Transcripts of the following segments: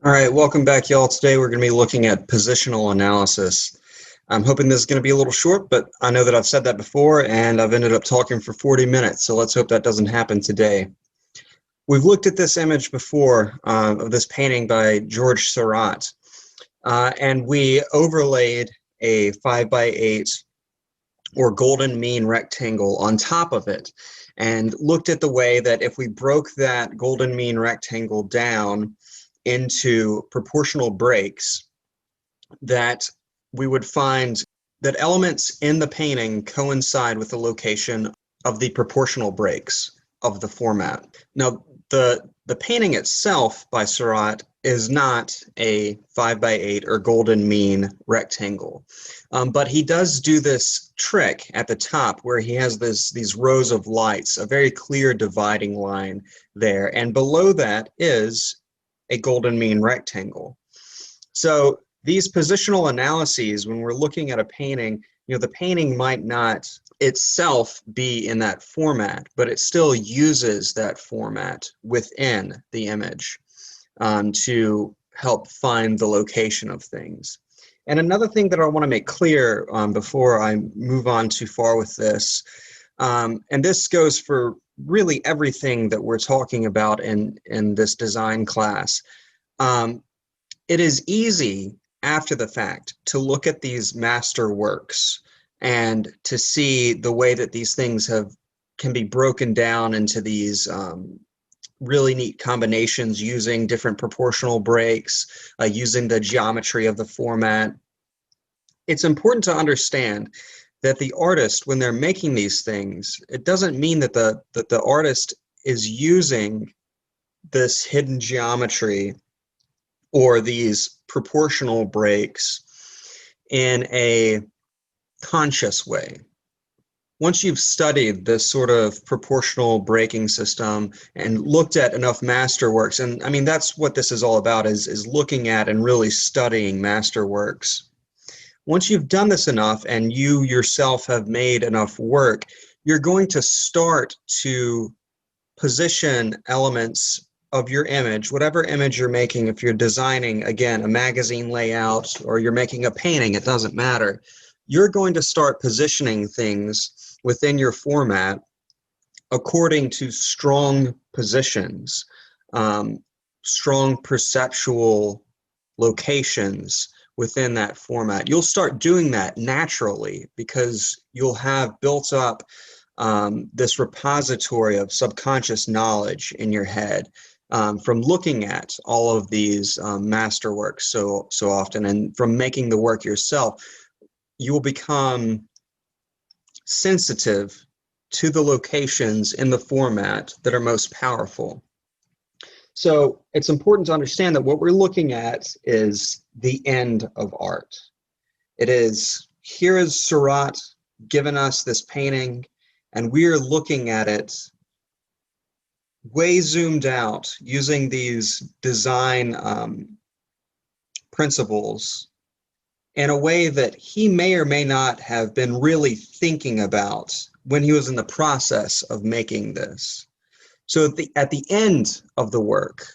All right, welcome back, y'all. Today we're going to be looking at positional analysis. I'm hoping this is going to be a little short, but I know that I've said that before, and I've ended up talking for 40 minutes, so let's hope that doesn't happen today. We've looked at this image before of this painting by George Seurat, and we overlaid a 5x8 or golden mean rectangle on top of it, and looked at the way that if we broke that golden mean rectangle down into proportional breaks, that we would find that elements in the painting coincide with the location of the proportional breaks of the format. Now, the painting itself by Seurat is not a 5x8 or golden mean rectangle, but he does do this trick at the top where he has these rows of lights, a very clear dividing line there, and below that is a golden mean rectangle. So these positional analyses, when we're looking at a painting, the painting might not itself be in that format, but it still uses that format within the image to help find the location of things. And another thing that I want to make clear before I move on too far with this, and this goes for really everything that we're talking about in this design class. It is easy after the fact to look at these master works and to see the way that these things can be broken down into these really neat combinations using different proportional breaks, using the geometry of the format. It's important to understand that the artist, when they're making these things, it doesn't mean that the artist is using this hidden geometry or these proportional breaks in a conscious way. Once you've studied this sort of proportional breaking system and looked at enough masterworks, and I mean, that's what this is all about, is looking at and really studying masterworks. Once you've done this enough and you yourself have made enough work, you're going to start to position elements of your image, whatever image you're making. If you're designing, again, a magazine layout or you're making a painting, it doesn't matter. You're going to start positioning things within your format according to strong positions, strong perceptual locations within that format. You'll start doing that naturally because you'll have built up this repository of subconscious knowledge in your head from looking at all of these masterworks so often, and from making the work yourself. You will become sensitive to the locations in the format that are most powerful. So it's important to understand that what we're looking at is the end of art. It is, here is Seurat given us this painting, and we're looking at it way zoomed out using these design principles in a way that he may or may not have been really thinking about when he was in the process of making this. So at the end of the work,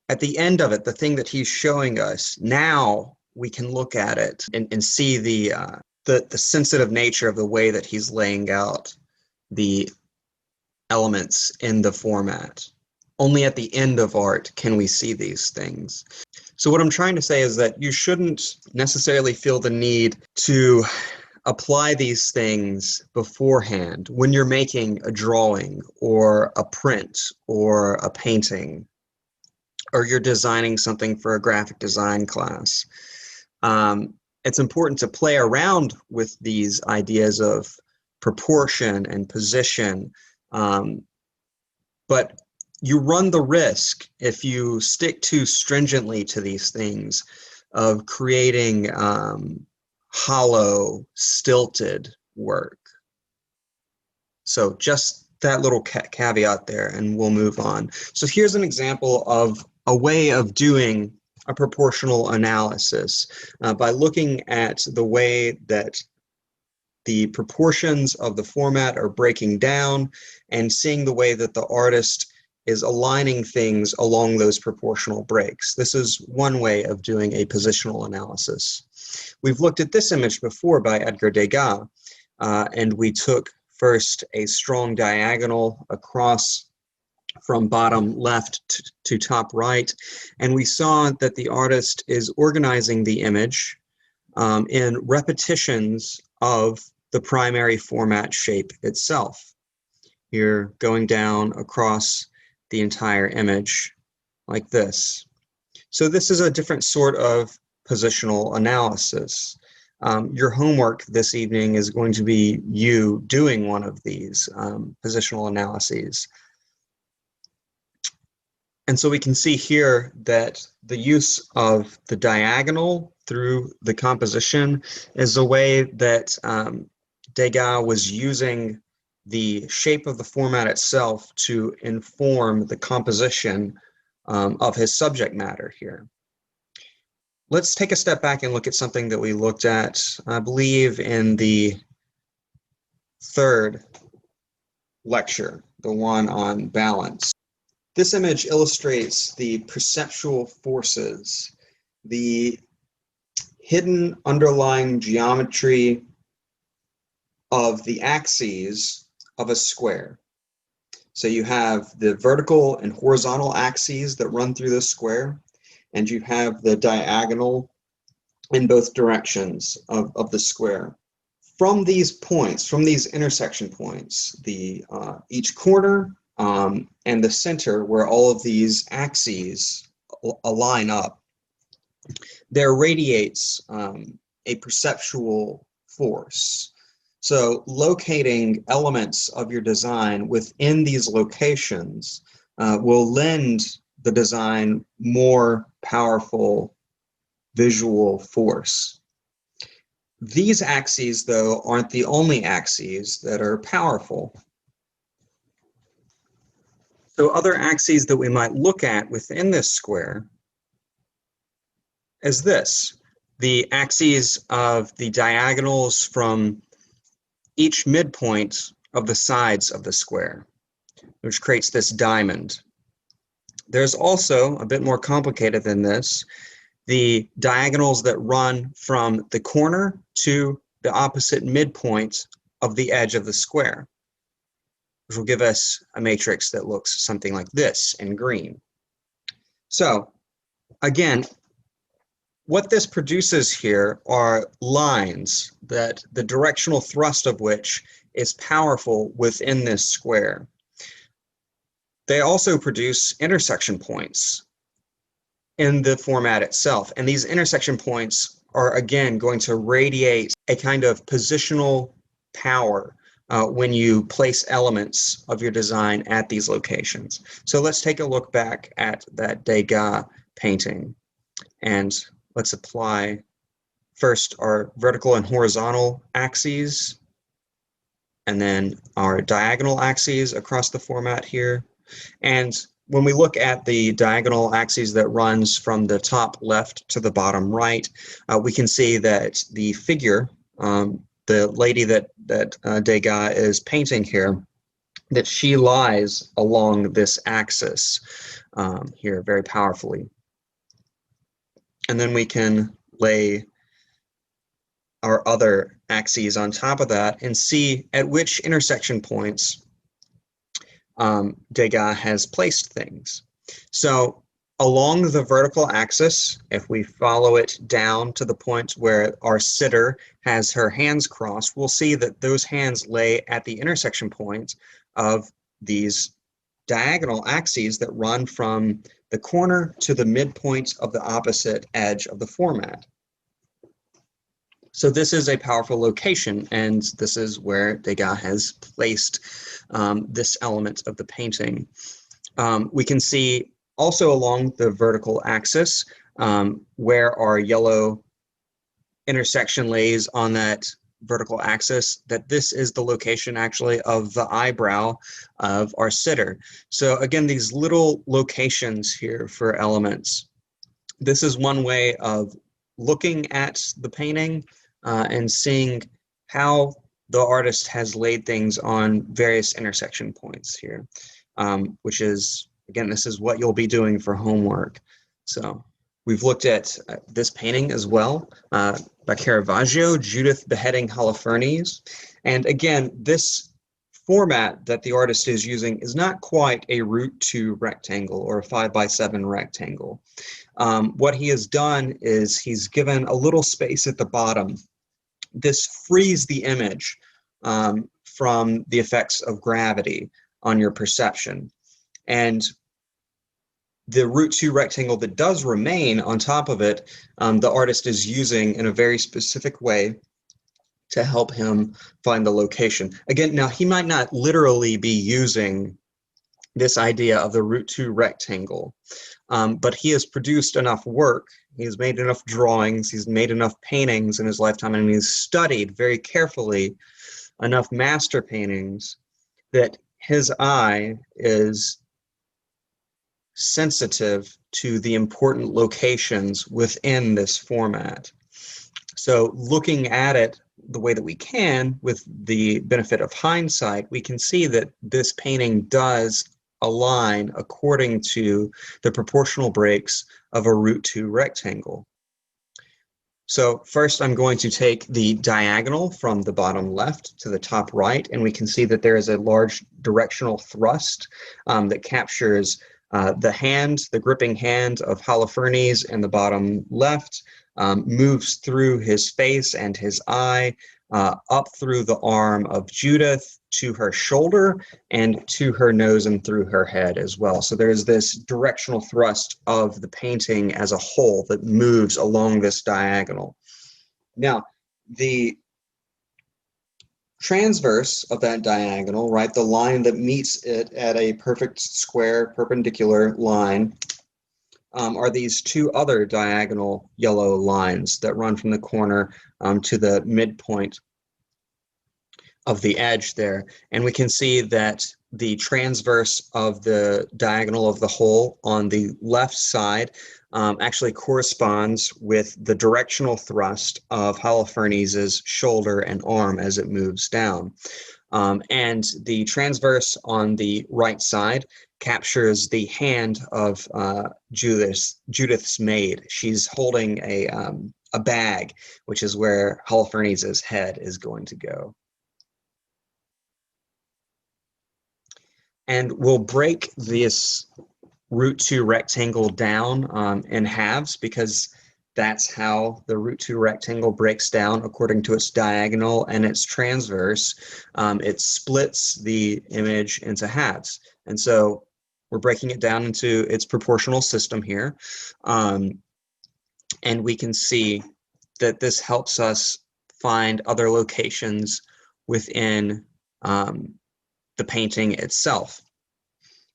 at the end of it, the thing that he's showing us, now we can look at it and see the sensitive nature of the way that he's laying out the elements in the format. Only at the end of art can we see these things. So what I'm trying to say is that you shouldn't necessarily feel the need to apply these things beforehand when you're making a drawing or a print or a painting, or you're designing something for a graphic design class. It's important to play around with these ideas of proportion and position, but you run the risk, if you stick too stringently to these things, of creating hollow, stilted work. So just that little caveat there, and we'll move on. So here's an example of a way of doing a proportional analysis by looking at the way that the proportions of the format are breaking down and seeing the way that the artist is aligning things along those proportional breaks. This is one way of doing a positional analysis. We've looked at this image before by Edgar Degas, and we took first a strong diagonal across from bottom left to top right, and we saw that the artist is organizing the image in repetitions of the primary format shape itself. Here, going down across the entire image like this. So this is a different sort of positional analysis. Your homework this evening is going to be you doing one of these positional analyses. And so we can see here that the use of the diagonal through the composition is a way that Degas was using the shape of the format itself to inform the composition of his subject matter here. Let's take a step back and look at something that we looked at, I believe, in the third lecture, the one on balance. This image illustrates the perceptual forces, the hidden underlying geometry of the axes of a square. So you have the vertical and horizontal axes that run through the square, and you have the diagonal in both directions of the square. From these points, from these intersection points, each corner and the center where all of these axes align up, there radiates a perceptual force. So locating elements of your design within these locations will lend the design more powerful visual force. These axes, though, aren't the only axes that are powerful. So other axes that we might look at within this square is this: the axes of the diagonals from each midpoint of the sides of the square, which creates this diamond. There's also, a bit more complicated than this, the diagonals that run from the corner to the opposite midpoint of the edge of the square, which will give us a matrix that looks something like this in green. So again, what this produces here are lines that the directional thrust of which is powerful within this square. They also produce intersection points in the format itself. And these intersection points are, again, going to radiate a kind of positional power when you place elements of your design at these locations. So let's take a look back at that Degas painting, and let's apply first our vertical and horizontal axes, and then our diagonal axes across the format here. And when we look at the diagonal axes that runs from the top left to the bottom right, we can see that the figure, the lady that Degas is painting here, that she lies along this axis here very powerfully. And then we can lay our other axes on top of that and see at which intersection points Degas has placed things. So along the vertical axis, if we follow it down to the point where our sitter has her hands crossed, we'll see that those hands lay at the intersection point of these diagonal axes that run from the corner to the midpoint of the opposite edge of the format. So this is a powerful location, and this is where Degas has placed this element of the painting. We can see also along the vertical axis where our yellow intersection lays on that vertical axis, that this is the location actually of the eyebrow of our sitter. So again, these little locations here for elements. This is one way of looking at the painting and seeing how the artist has laid things on various intersection points here, which is, again, this is what you'll be doing for homework. So we've looked at this painting as well by Caravaggio, Judith beheading Holofernes. And again, this format that the artist is using is not quite a √2 rectangle or a 5x7 rectangle. What he has done is he's given a little space at the bottom. This frees the image from the effects of gravity on your perception. And the √2 rectangle that does remain on top of it, the artist is using in a very specific way to help him find the location. Again, now he might not literally be using this idea of the √2 rectangle, but he has produced enough work, he's made enough drawings, he's made enough paintings in his lifetime, and he's studied very carefully enough master paintings that his eye is sensitive to the important locations within this format. So looking at it the way that we can, with the benefit of hindsight, we can see that this painting does align according to the proportional breaks of a √2 rectangle. So first I'm going to take the diagonal from the bottom left to the top right, and we can see that there is a large directional thrust that captures the hand, the gripping hand of Holofernes in the bottom left, moves through his face and his eye, up through the arm of Judith to her shoulder and to her nose and through her head as well. So there's this directional thrust of the painting as a whole that moves along this diagonal. Now, the transverse of that diagonal, right, the line that meets it at a perfect square perpendicular line, are these two other diagonal yellow lines that run from the corner to the midpoint of the edge there. And we can see that the transverse of the diagonal of the hole on the left side actually corresponds with the directional thrust of Holofernes' shoulder and arm as it moves down. And the transverse on the right side captures the hand of Judith's maid. She's holding a bag, which is where Holofernes' head is going to go. And we'll break this √2 rectangle down in halves, because that's how the √2 rectangle breaks down according to its diagonal and its transverse. It splits the image into halves. And so we're breaking it down into its proportional system here. And we can see that this helps us find other locations within the painting itself.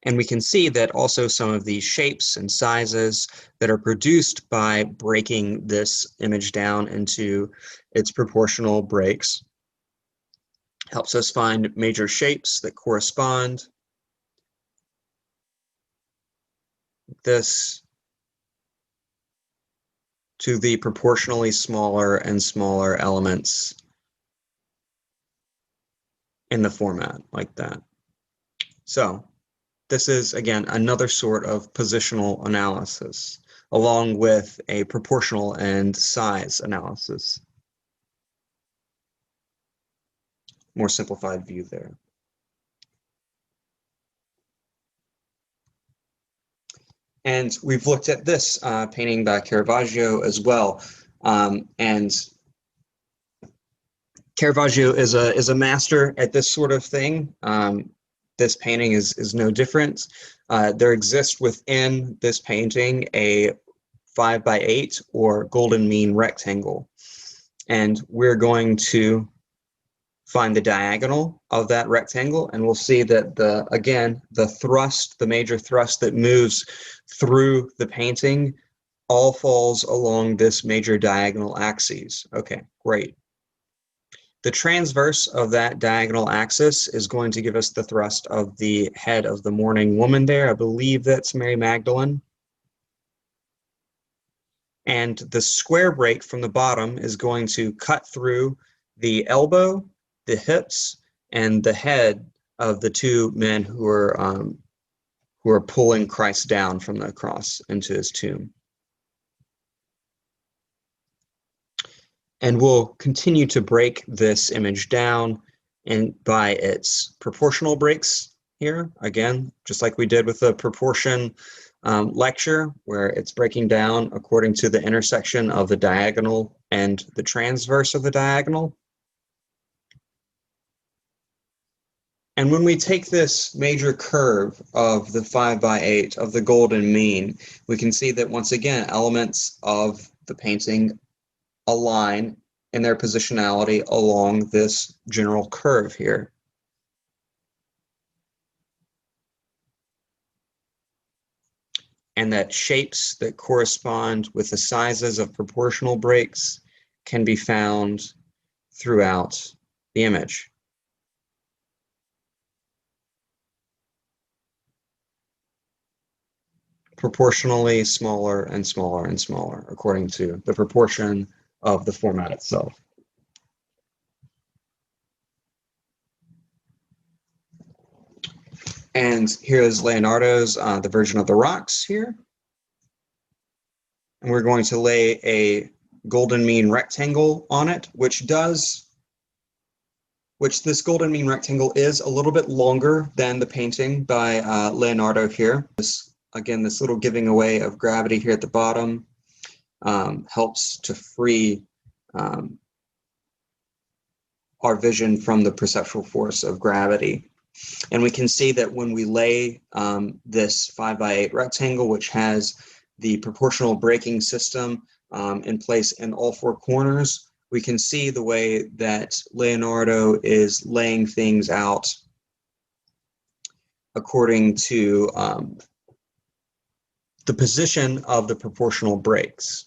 And we can see that also some of these shapes and sizes that are produced by breaking this image down into its proportional breaks helps us find major shapes that correspond. This to the proportionally smaller and smaller elements in the format like that. So this is, again, another sort of positional analysis, along with a proportional and size analysis. More simplified view there. And we've looked at this painting by Caravaggio as well. And Caravaggio is a master at this sort of thing. This painting is no different. There exists within this painting a 5x8 or golden mean rectangle. And we're going to find the diagonal of that rectangle, and we'll see that the major thrust that moves through the painting all falls along this major diagonal axis. Okay, great. The transverse of that diagonal axis is going to give us the thrust of the head of the mourning woman there. I believe that's Mary Magdalene. And the square break from the bottom is going to cut through the elbow, the hips, and the head of the two men who are pulling Christ down from the cross into his tomb. And we'll continue to break this image down by its proportional breaks here. Again, just like we did with the proportion lecture, where it's breaking down according to the intersection of the diagonal and the transverse of the diagonal. And when we take this major curve of the 5x8 of the golden mean, we can see that once again, elements of the painting align in their positionality along this general curve here. And that shapes that correspond with the sizes of proportional breaks can be found throughout the image. Proportionally smaller and smaller and smaller according to the proportion of the format itself. And here is Leonardo's The Virgin of the Rocks here. And we're going to lay a golden mean rectangle on it, which this golden mean rectangle is a little bit longer than the painting by Leonardo here. Again, this little giving away of gravity here at the bottom helps to free our vision from the perceptual force of gravity. And we can see that when we lay this 5x8 rectangle, which has the proportional breaking system in place in all four corners, we can see the way that Leonardo is laying things out according to the position of the proportional breaks.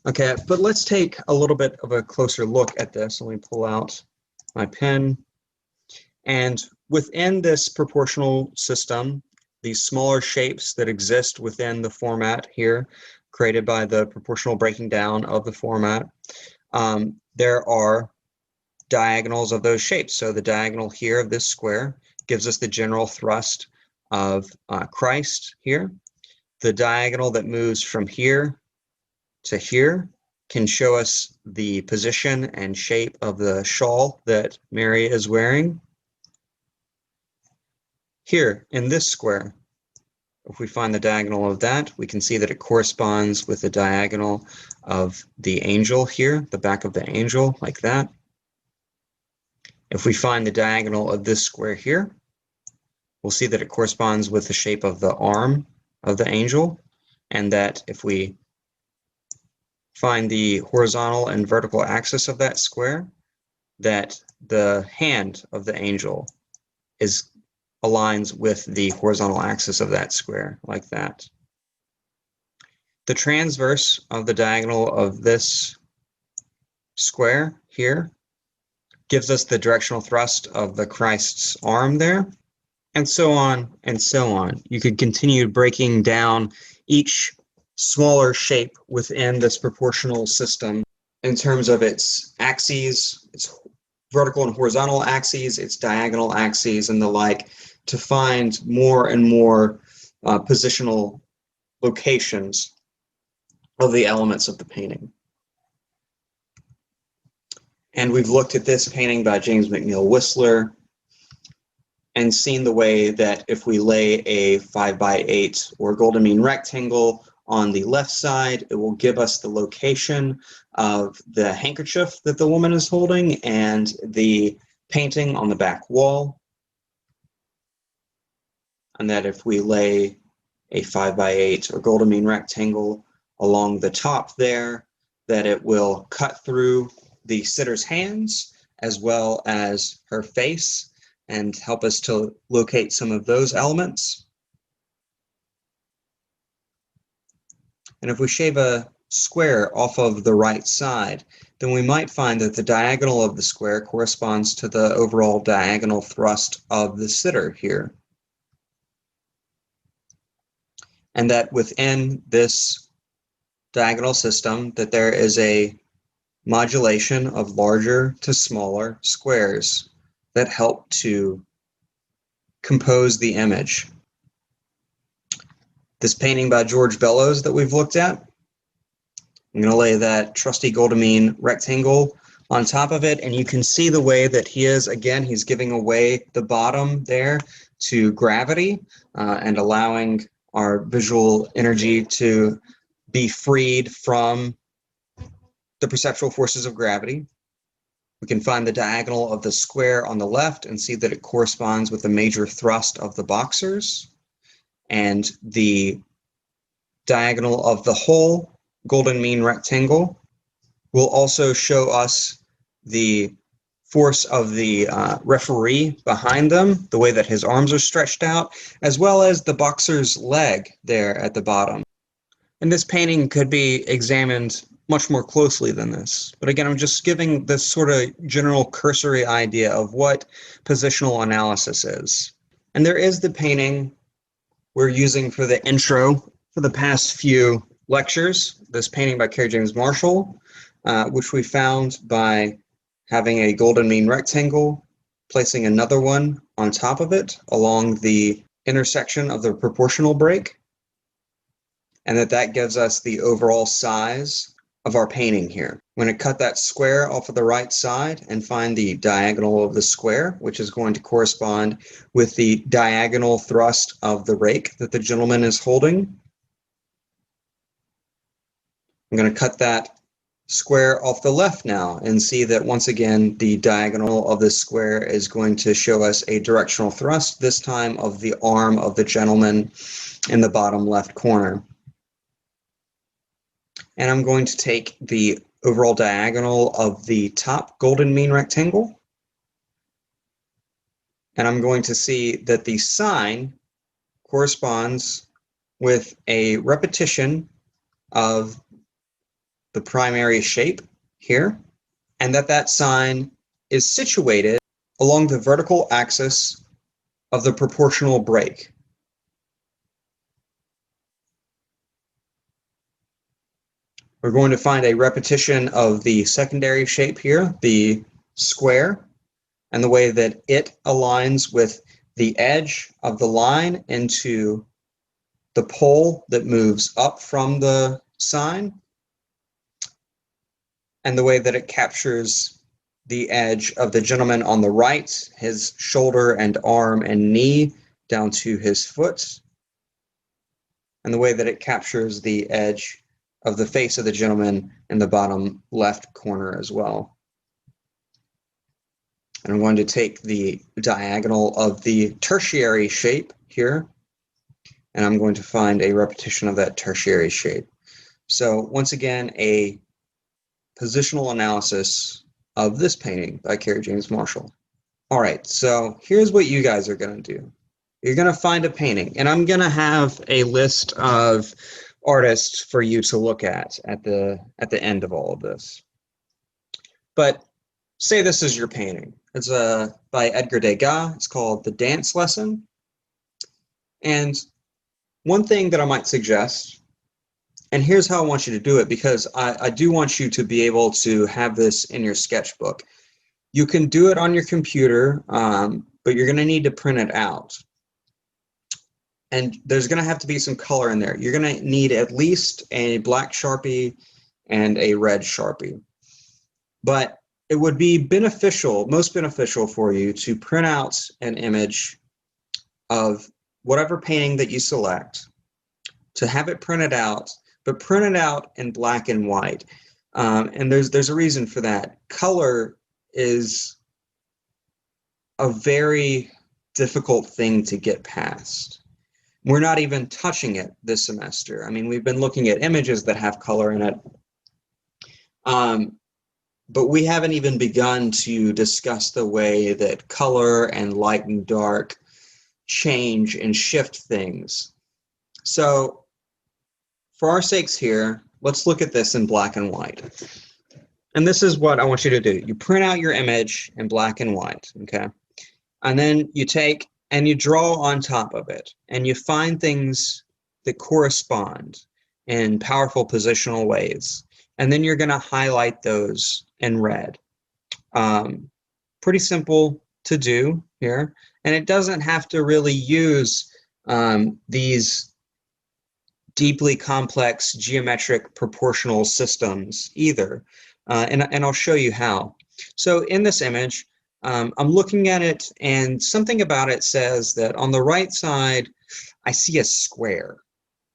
Okay, but let's take a little bit of a closer look at this. Let me pull out my pen. And within this proportional system, these smaller shapes that exist within the format here, created by the proportional breaking down of the format, there are diagonals of those shapes. So the diagonal here of this square gives us the general thrust of Christ here. The diagonal that moves from here to here can show us the position and shape of the shawl that Mary is wearing. Here in this square, if we find the diagonal of that, we can see that it corresponds with the diagonal of the angel here, the back of the angel, like that. If we find the diagonal of this square here, we'll see that it corresponds with the shape of the arm of the angel, and that if we find the horizontal and vertical axis of that square, that the hand of the angel aligns with the horizontal axis of that square, like that. The transverse of the diagonal of this square here gives us the directional thrust of the Christ's arm there, and so on and so on. You could continue breaking down each smaller shape within this proportional system in terms of its axes, its vertical and horizontal axes, its diagonal axes, and the like, to find more and more positional locations of the elements of the painting. And we've looked at this painting by James McNeill Whistler, and seen the way that if we lay a 5x8 or golden mean rectangle on the left side, it will give us the location of the handkerchief that the woman is holding and the painting on the back wall. And that if we lay a 5x8 or golden mean rectangle along the top there, that it will cut through the sitter's hands as well as her face and help us to locate some of those elements. And if we shave a square off of the right side, then we might find that the diagonal of the square corresponds to the overall diagonal thrust of the sitter here. And that within this diagonal system, that there is a modulation of larger to smaller squares that help to compose the image. This painting by George Bellows that we've looked at, I'm going to lay that trusty golden mean rectangle on top of it, and you can see the way that he is, again, he's giving away the bottom there to gravity and allowing our visual energy to be freed from the perceptual forces of gravity. We can find the diagonal of the square on the left and see that it corresponds with the major thrust of the boxers. And the diagonal of the whole golden mean rectangle will also show us the force of the referee behind them, the way that his arms are stretched out, as well as the boxer's leg there at the bottom. And this painting could be examined much more closely than this. But again, I'm just giving this sort of general cursory idea of what positional analysis is. And there is the painting we're using for the intro for the past few lectures, this painting by Kerry James Marshall, which we found by having a golden mean rectangle, placing another one on top of it along the intersection of the proportional break, and that gives us the overall size of our painting here. I'm going to cut that square off of the right side and find the diagonal of the square, which is going to correspond with the diagonal thrust of the rake that the gentleman is holding. I'm going to cut that square off the left now and see that once again the diagonal of the square is going to show us a directional thrust, this time of the arm of the gentleman in the bottom left corner. And I'm going to take the overall diagonal of the top golden mean rectangle, and I'm going to see that the sign corresponds with a repetition of the primary shape here, and that sign is situated along the vertical axis of the proportional break. We're going to find a repetition of the secondary shape here, the square, and the way that it aligns with the edge of the line into the pole that moves up from the sign, and the way that it captures the edge of the gentleman on the right, his shoulder and arm and knee down to his foot, and the way that it captures the edge of the face of the gentleman in the bottom left corner as well. And I'm going to take the diagonal of the tertiary shape here, and I'm going to find a repetition of that tertiary shape. So once again, a positional analysis of this painting by Kerry James Marshall. All right, so here's what you guys are going to do. You're going to find a painting, and I'm going to have a list of artists for you to look at the end of all of this. But say this is your painting. It's by Edgar Degas. It's called The Dance Lesson. And one thing that I might suggest, and here's how I want you to do it, because I do want you to be able to have this in your sketchbook. You can do it on your computer, but you're going to need to print it out. And there's going to have to be some color in there. You're going to need at least a black Sharpie and a red Sharpie. But it would be beneficial, most beneficial for you to print out an image of whatever painting that you select, to have it printed out, but print it out in black and white. And there's a reason for that. Color is a very difficult thing to get past. We're not even touching it this semester. I mean, we've been looking at images that have color in it, but we haven't even begun to discuss the way that color and light and dark change and shift things. So for our sakes here, let's look at this in black and white. And this is what I want you to do. You print out your image in black and white, okay? And then you take and you draw on top of it, and you find things that correspond in powerful positional ways. And then you're going to highlight those in red. Pretty simple to do here. And it doesn't have to really use these deeply complex geometric proportional systems either. And I'll show you how. So in this image, I'm looking at it, and something about it says that on the right side, I see a square.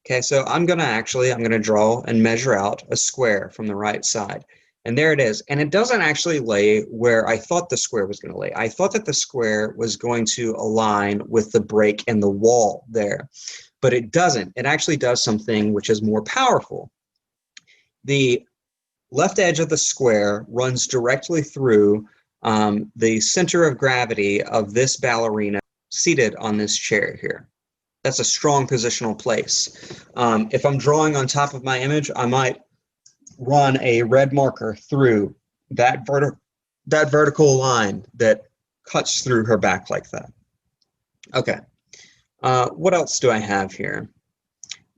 Okay, so I'm gonna draw and measure out a square from the right side. And there it is. And it doesn't actually lay where I thought the square was going to lay. I thought that the square was going to align with the break in the wall there, but it doesn't. It actually does something which is more powerful. The left edge of the square runs directly through the center of gravity of this ballerina seated on this chair here. That's a strong positional place. If I'm drawing on top of my image, I might run a red marker through that vertical line that cuts through her back like that. Okay, what else do I have here?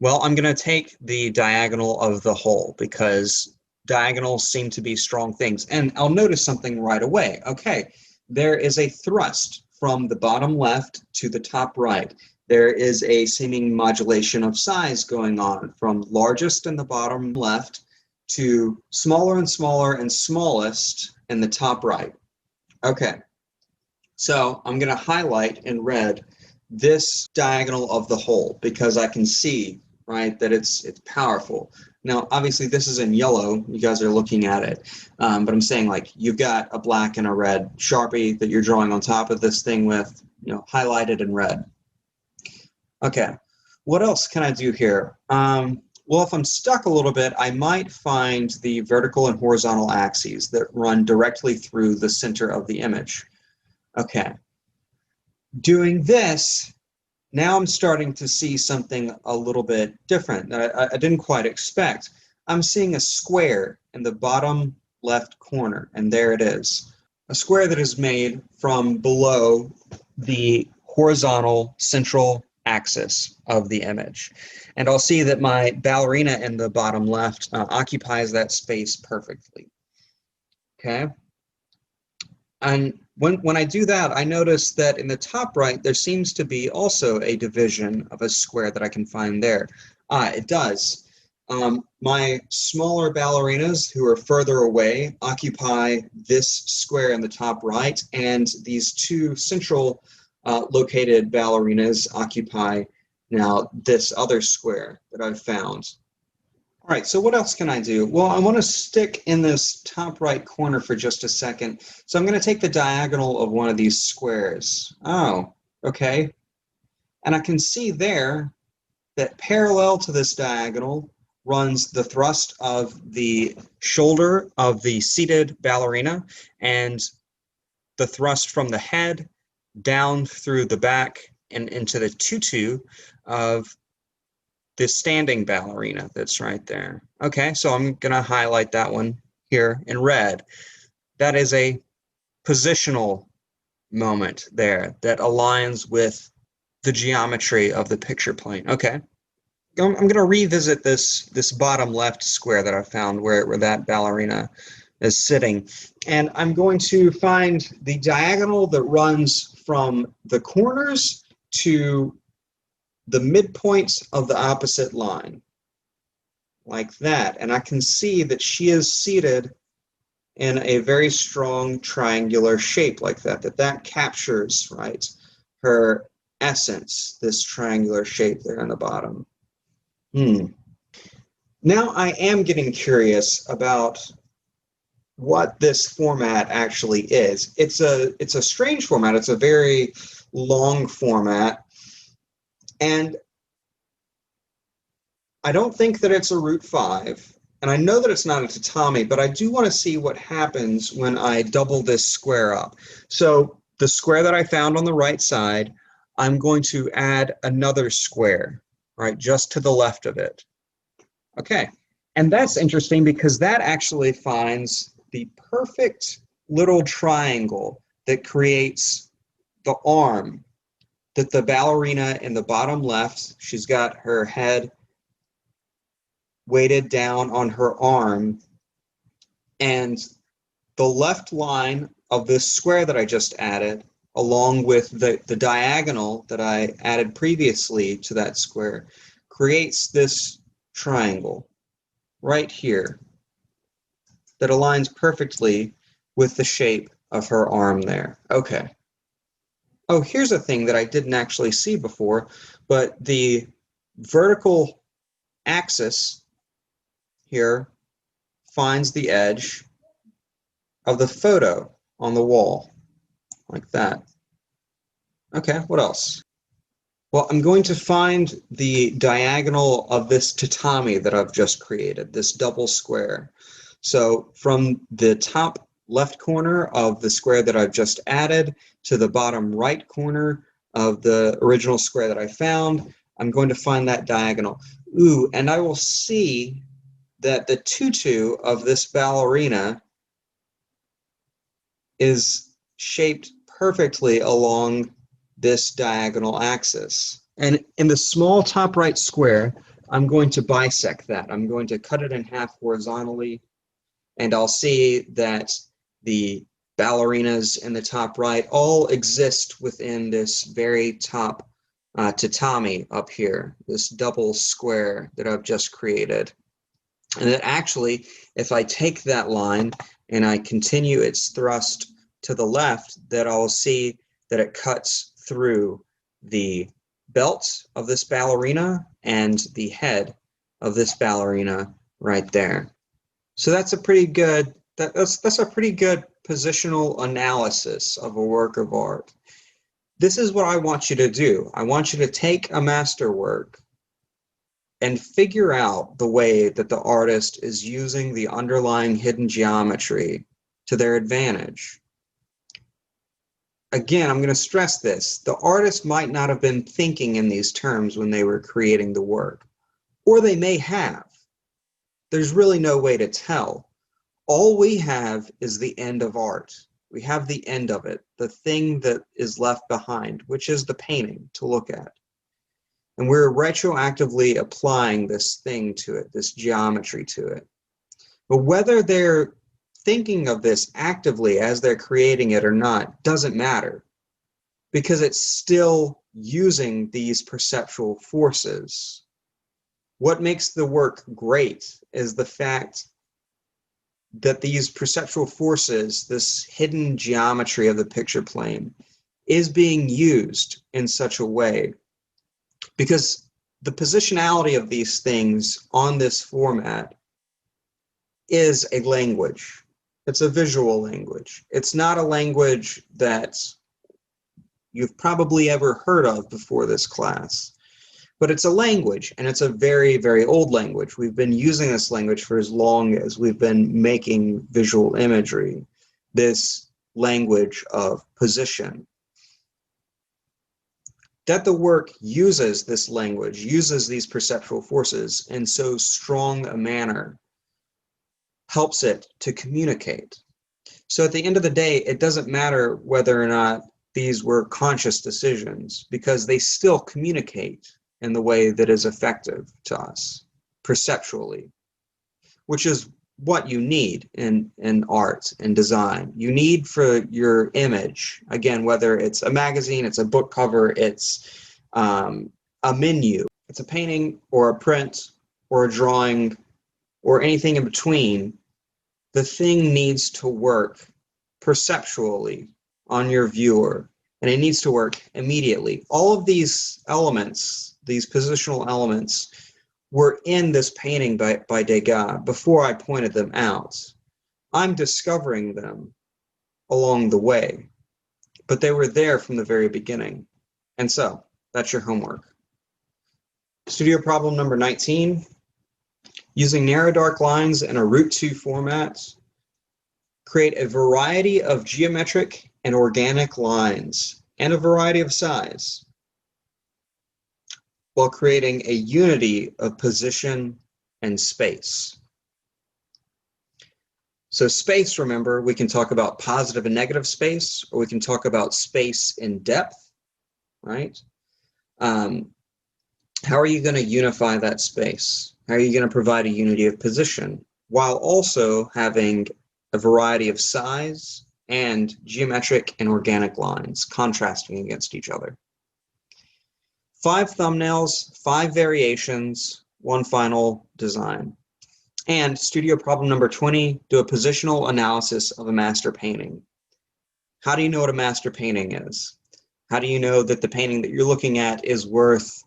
Well, I'm going to take the diagonal of the whole because diagonals seem to be strong things. And I'll notice something right away. Okay, there is a thrust from the bottom left to the top right. There is a seeming modulation of size going on from largest in the bottom left to smaller and smaller and smallest in the top right. Okay, so I'm going to highlight in red this diagonal of the whole because I can see, right, that it's powerful. Now, obviously, this is in yellow. You guys are looking at it, but I'm saying, like, you've got a black and a red Sharpie that you're drawing on top of this thing with, you know, highlighted in red. Okay, what else can I do here? Well, if I'm stuck a little bit, I might find the vertical and horizontal axes that run directly through the center of the image. Okay, doing this, now I'm starting to see something a little bit different that I didn't quite expect. I'm seeing a square in the bottom left corner, and there it is. A square that is made from below the horizontal central axis of the image. And I'll see that my ballerina in the bottom left occupies that space perfectly. Okay. And when I do that, I notice that in the top right, there seems to be also a division of a square that I can find there. It does. My smaller ballerinas who are further away occupy this square in the top right, and these two central located ballerinas occupy now this other square that I've found. All right, so what else can I do? Well, I want to stick in this top right corner for just a second. So I'm going to take the diagonal of one of these squares. Oh, okay. And I can see there that parallel to this diagonal runs the thrust of the shoulder of the seated ballerina and the thrust from the head down through the back and into the tutu of the standing ballerina that's right there. Okay, so I'm going to highlight that one here in red. That is a positional moment there that aligns with the geometry of the picture plane. Okay, I'm going to revisit this bottom left square that I found where that ballerina is sitting. And I'm going to find the diagonal that runs from the corners to the midpoint of the opposite line, like that. And I can see that she is seated in a very strong triangular shape like that, that captures, right, her essence, this triangular shape there in the bottom. Now I am getting curious about what this format actually is. It's a strange format. It's a very long format, and I don't think that it's a root 5, and I know that it's not a tatami, but I do want to see what happens when I double this square up. So the square that I found on the right side, I'm going to add another square, right, just to the left of it. Okay, and that's interesting because that actually finds the perfect little triangle that creates the arm that the ballerina in the bottom left, she's got her head weighted down on her arm, and the left line of this square that I just added, along with the diagonal that I added previously to that square, creates this triangle right here that aligns perfectly with the shape of her arm there. Okay. Oh, here's a thing that I didn't actually see before, but the vertical axis here finds the edge of the photo on the wall, like that. Okay, what else? Well, I'm going to find the diagonal of this tatami that I've just created, this double square. So from the top left corner of the square that I've just added to the bottom right corner of the original square that I found, I'm going to find that diagonal. Ooh, and I will see that the tutu of this ballerina is shaped perfectly along this diagonal axis. And in the small top right square, I'm going to bisect that. I'm going to cut it in half horizontally, and I'll see that the ballerinas in the top right all exist within this very top tatami up here, this double square that I've just created. And that actually, if I take that line and I continue its thrust to the left, that I'll see that it cuts through the belt of this ballerina and the head of this ballerina right there. So that's a pretty good, that's a pretty good positional analysis of a work of art. This is what I want you to do. I want you to take a masterwork and figure out the way that the artist is using the underlying hidden geometry to their advantage. Again, I'm going to stress this. The artist might not have been thinking in these terms when they were creating the work, or they may have. There's really no way to tell. All we have is the end of art. We have the end of it, the thing that is left behind, which is the painting to look at. And we're retroactively applying this thing to it, this geometry to it. But whether they're thinking of this actively as they're creating it or not doesn't matter, because it's still using these perceptual forces. What makes the work great is the fact that these perceptual forces, this hidden geometry of the picture plane, is being used in such a way, because the positionality of these things on this format is a language. It's a visual language. It's not a language that you've probably ever heard of before this class, but it's a language, and it's a very, very old language. We've been using this language for as long as we've been making visual imagery, this language of position. That the work uses this language, uses these perceptual forces in so strong a manner, helps it to communicate. So at the end of the day, it doesn't matter whether or not these were conscious decisions, because they still communicate in the way that is effective to us perceptually, which is what you need in art and design. You need for your image, again, whether it's a magazine, it's a book cover, it's a menu, it's a painting or a print or a drawing or anything in between, the thing needs to work perceptually on your viewer and it needs to work immediately. All of these elements, these positional elements, were in this painting by Degas before I pointed them out. I'm discovering them along the way, but they were there from the very beginning. And so that's your homework. Studio problem number 19. Using narrow dark lines in a root 2 format, create a variety of geometric and organic lines and a variety of size while creating a unity of position and space. So space, remember, we can talk about positive and negative space, or we can talk about space in depth, right? How are you going to unify that space? How are you going to provide a unity of position while also having a variety of size and geometric and organic lines contrasting against each other? 5 thumbnails, 5 variations, 1 final design. And studio problem number 20, do a positional analysis of a master painting. How do you know what a master painting is? How do you know that the painting that you're looking at is worth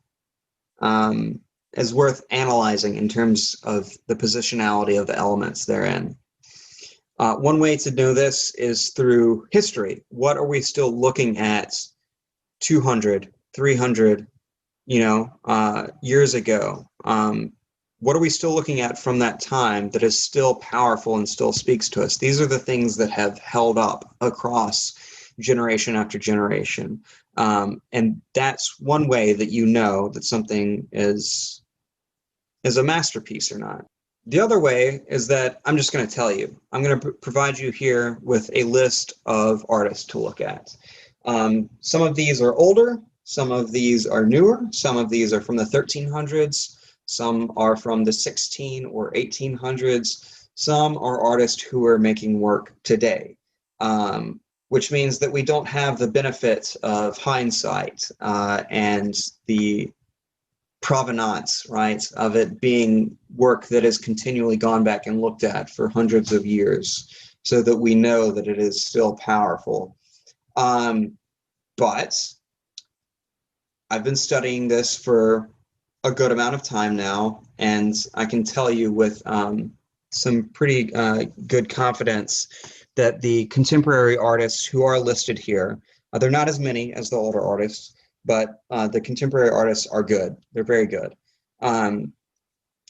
analyzing in terms of the positionality of the elements therein? One way to know this is through history. What are we still looking at 200, 300, years ago? What are we still looking at from that time that is still powerful and still speaks to us? These are the things that have held up across generation after generation. And that's one way that you know that something is a masterpiece or not. The other way is that I'm just going to tell you. I'm going to provide you here with a list of artists to look at. Some of these are older, some of these are newer, some of these are from the 1300s, some are from the 16 or 1800s, some are artists who are making work today, which means that we don't have the benefit of hindsight and the provenance, right, of it being work that has continually gone back and looked at for hundreds of years so that we know that it is still powerful. But I've been studying this for a good amount of time now, and I can tell you with some pretty good confidence that the contemporary artists who are listed here, they're not as many as the older artists, but the contemporary artists are good. They're very good.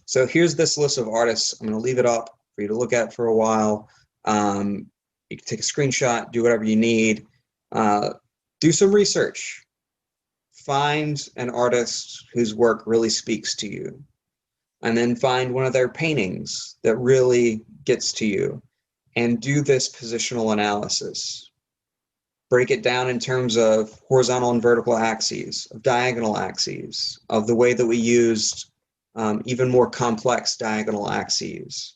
So here's this list of artists. I'm going to leave it up for you to look at for a while. You can take a screenshot, do whatever you need. Do some research. Find an artist whose work really speaks to you, and then find one of their paintings that really gets to you, and do this positional analysis. Break it down in terms of horizontal and vertical axes, of diagonal axes, of the way that we used even more complex diagonal axes.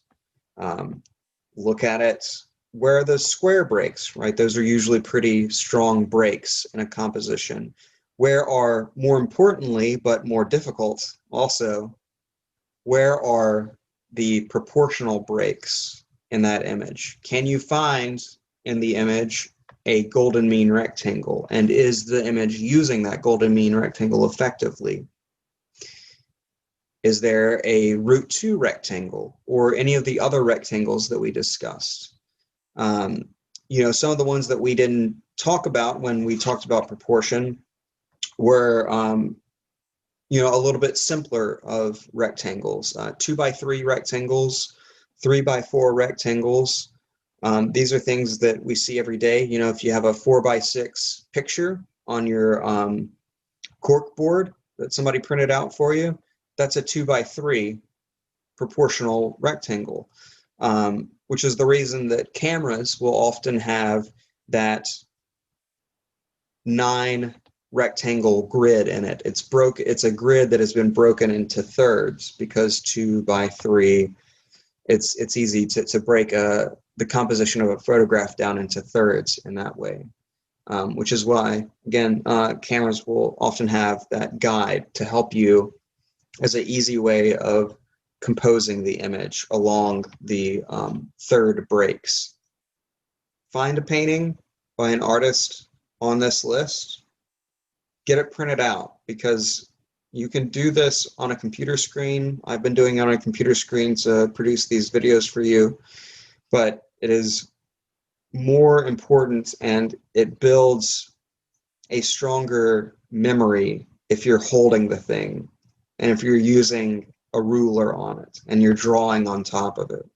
Look at it. Where are those square breaks, right? Those are usually pretty strong breaks in a composition. Where are, more importantly, but more difficult also, where are the proportional breaks in that image? Can you find in the image a golden mean rectangle? And is the image using that golden mean rectangle effectively? Is there a root 2 rectangle or any of the other rectangles that we discussed? Some of the ones that we didn't talk about when we talked about proportion were, a little bit simpler of rectangles, 2x3 rectangles, 3x4 rectangles. These are things that we see every day. If you have a 4x6 picture on your cork board that somebody printed out for you, that's a 2x3 proportional rectangle, which is the reason that cameras will often have that 9 rectangle grid in it. It's a grid that has been broken into thirds because 2x3, it's easy to break the composition of a photograph down into thirds in that way, which is why, again, cameras will often have that guide to help you as an easy way of composing the image along the third breaks. Find a painting by an artist on this list, get it printed out, because you can do this on a computer screen. I've been doing it on a computer screen to produce these videos for you, but it is more important and it builds a stronger memory if you're holding the thing and if you're using a ruler on it and you're drawing on top of it.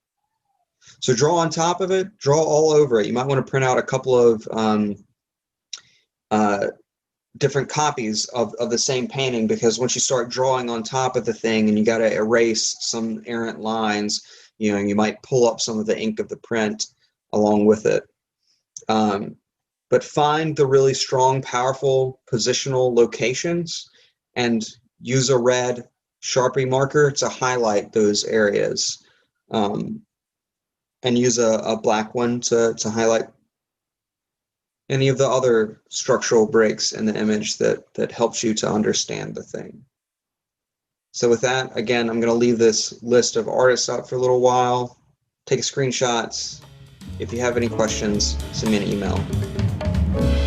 So draw on top of it, draw all over it. You might want to print out a couple of different copies of the same painting, because once you start drawing on top of the thing and you got to erase some errant lines, you know, you might pull up some of the ink of the print along with it. But find the really strong, powerful positional locations and use a red Sharpie marker to highlight those areas. And use a black one to highlight any of the other structural breaks in the image that helps you to understand the thing. So with that, again, I'm going to leave this list of artists up for a little while. Take screenshots. If you have any questions, send me an email.